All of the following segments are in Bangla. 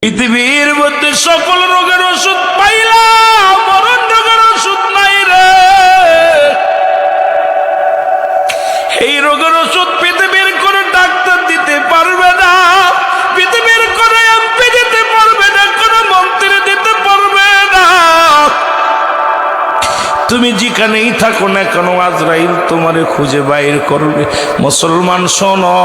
পৃথিবীর মধ্যে সকল রোগের ওষুধ পাইলাম, মরণ রোগের ওষুধ নাই রে। এই রোগের ওষুধ পৃথিবীর কোনো ডাক্তার দিতে পারবে না, পৃথিবীর কোনো এমপি দিতে পারবে না, কোনো মন্ত্রী দিতে পারবে না। তুমি যেখানেই থাকো না কেন আজরাইল তোমারে খুঁজে বাইর করবে। মুসলমান শোনো,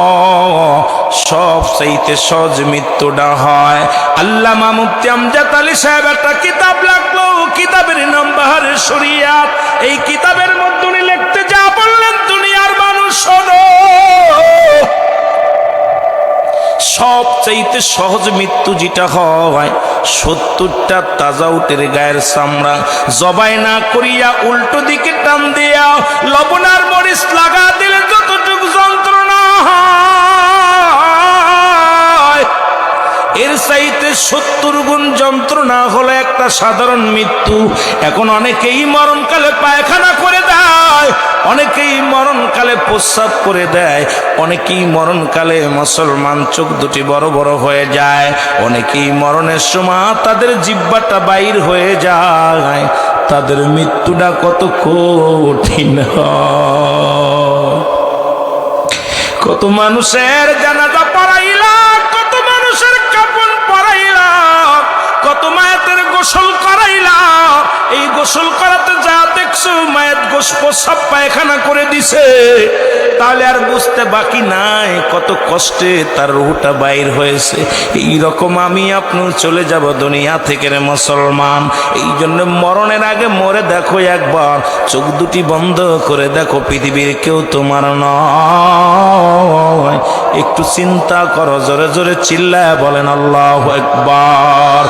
সব চাইতে সহজ মৃত্যুটা হয়। আল্লামা মুফতি আমজাদ আলী সাহেব একটা কিতাব লাগলো, কিতাবের নাম বাহারে শরিয়াত। এই কিতাবের মধ্যে উনি লিখতে যা বললেন, দুনিয়ার মানুষ শোনো, সব চাইতে সহজ মৃত্যু যেটা হয়, 70টা তাজা উটের গায়ের চামড়া জবাই না করিয়া উল্টো দিকে টান দিয়া লবণ আর মরিচ লাগা দিলে যতটুকু যন্ত্রণা হয়, এর চাইতে 70 গুণ যন্ত্রণা হলো একটা সাধারণ মৃত্যু। এখন অনেকেই মরণকালে পায়খানা করে দেয়, অনেকেই মরণকালে প্রস্রাব করে দেয়, অনেকেই মরণকালে মুসলমান চোখ দুটি বড় বড় হয়ে যায়, অনেকেই মরণের সময় তাদের জিহ্বাটা বাইর হয়ে যায়। তাদের মৃত্যুটা কত কঠিন হয়। কত মানুষের জানাজা পড়াইলাম, কত মানুষের কাফন পড়াইলাম, কত মায়ের গোসল করাইলাম। এই গোসল করাতে যা দেখছো মায়ের প্রস্রাব পায়খানা করে দিছে, তাহলে আর বুঝতে বাকি নাই কত কষ্টে তার রুহটা বাইর হয়েছে। এইরকম আমি আপনি চলে যাব দুনিয়া থেকে রে মুসলমান। এই জন্য মরণের আগে মরে দেখো একবার, চোখ দুটি বন্ধ করে দেখো, পৃথিবীর কেউ তোমার নয়। একটু চিন্তা করো, জোরে জোরে চিল্লায় বলেন আল্লাহু আকবার।